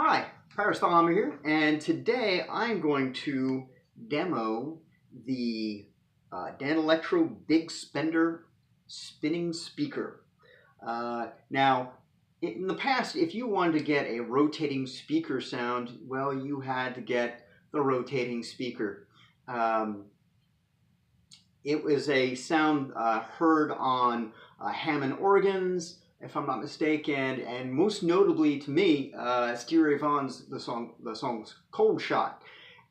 Hi, Parastomer here, and today I'm going to demo the Danelectro Big Spender spinning speaker. Now, in the past, if you wanted to get a rotating speaker sound, well, you had to get the rotating speaker. It was a sound heard on Hammond organs, if I'm not mistaken, and most notably to me, Stevie Ray Vaughan's the song's "Cold Shot,"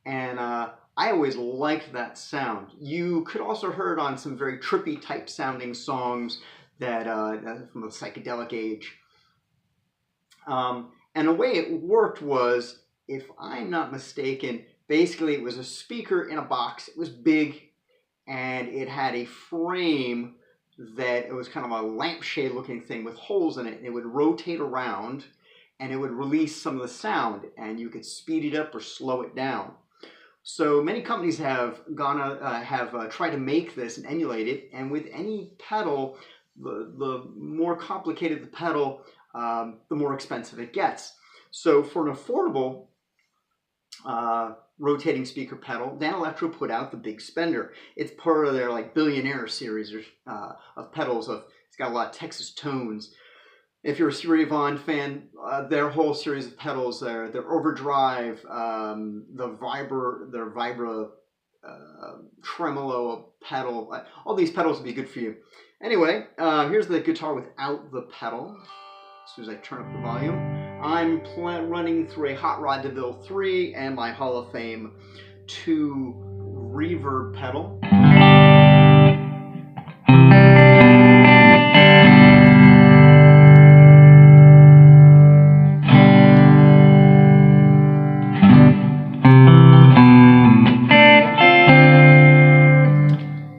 and I always liked that sound. You could also hear it on some very trippy type sounding songs that from the psychedelic age. And the way it worked was, if I'm not mistaken, basically it was a speaker in a box. It was big, and it had a frame that it was kind of a lampshade looking thing with holes in it, and it would rotate around and it would release some of the sound, and you could speed it up or slow it down. So many companies have tried to make this and emulate it, and with any pedal, the more complicated the pedal, the more expensive it gets. So for an affordable rotating speaker pedal, Danelectro put out the Big Spender. It's part of their billionaire series of pedals. It's got a lot of Texas tones. If you're a Stevie Ray Vaughan fan, their whole series of pedals, their Overdrive, their Vibra Tremolo pedal, all these pedals would be good for you. Anyway, here's the guitar without the pedal. As soon as I turn up the volume, I'm running through a Hot Rod DeVille 3 and my Hall of Fame 2 reverb pedal.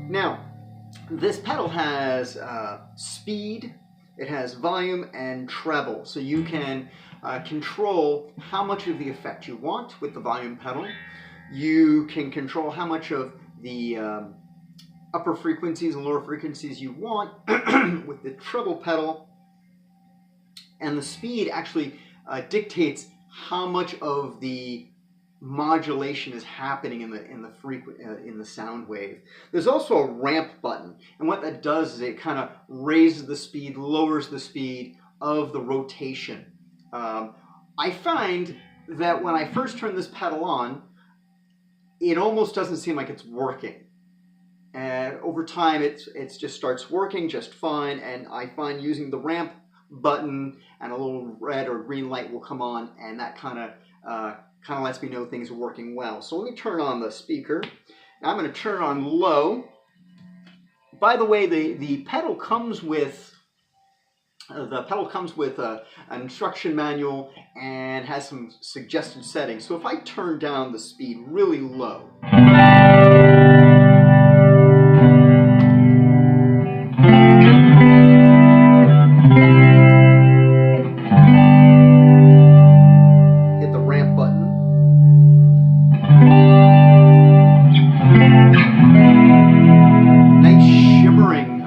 Now, this pedal has speed, it has volume and treble, so you can control how much of the effect you want with the volume pedal. You can control how much of the upper frequencies and lower frequencies you want with the treble pedal, and the speed actually dictates how much of the modulation is happening in the sound wave. There's also a ramp button, and what that does is it kind of raises the speed, lowers the speed of the rotation. I find that when I first turn this pedal on, it almost doesn't seem like it's working, and over time it just starts working just fine. And I find using the ramp button and a little red or green light will come on, and that kind of lets me know things are working well. So let me turn on the speaker. Now I'm going to turn it on low. By the way, the pedal comes with an instruction manual and has some suggested settings. So if I turn down the speed really low, hit the ramp button, nice shimmering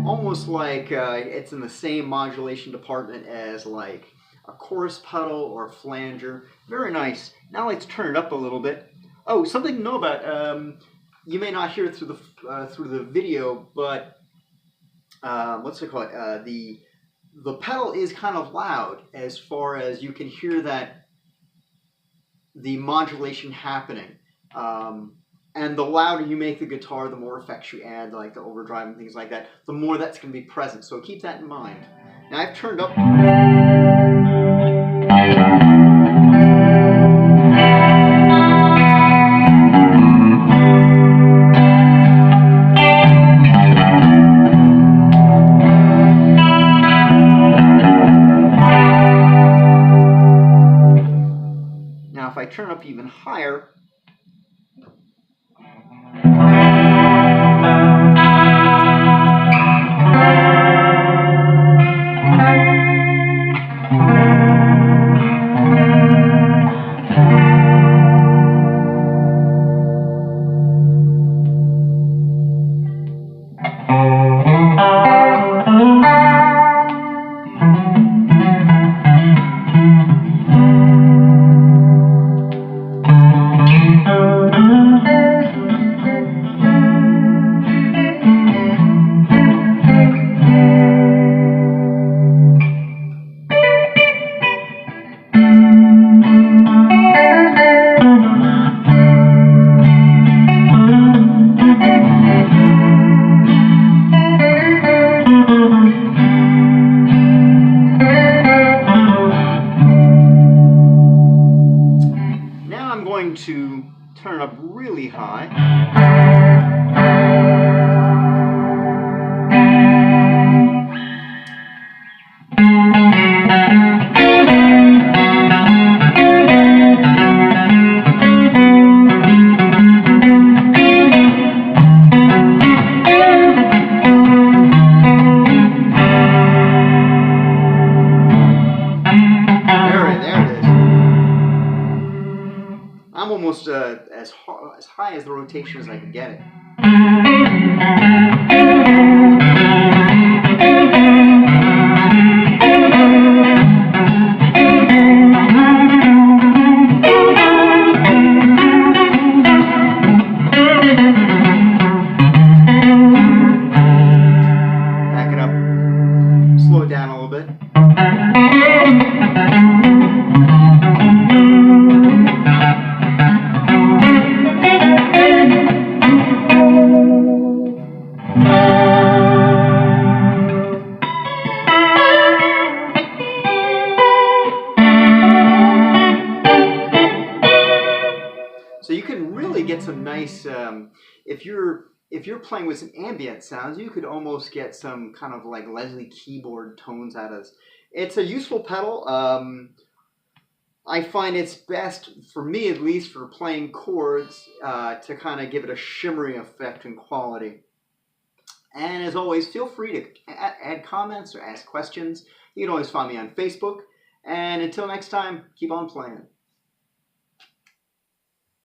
almost like it's in the same modulation department as like a chorus pedal or a flanger. Very nice. Now let's turn it up a little bit. Oh, something to know about. You may not hear it through the video, but what's it called? The pedal is kind of loud, as far as you can hear that the modulation happening. And the louder you make the guitar, the more effects you add, like the overdrive and things like that, the more that's going to be present. So keep that in mind. Now I've turned up. Now if I turn up even higher, turn it up really high. I'm almost as high as the rotation as I can get it. Back it up. Slow it down a little bit. So you can really get some nice, if you're playing with some ambient sounds, you could almost get some kind of like Leslie keyboard tones out of this. It's a useful pedal. I find it's best, for me at least, for playing chords to kind of give it a shimmery effect and quality. And as always, feel free to add comments or ask questions. You can always find me on Facebook. And until next time, keep on playing.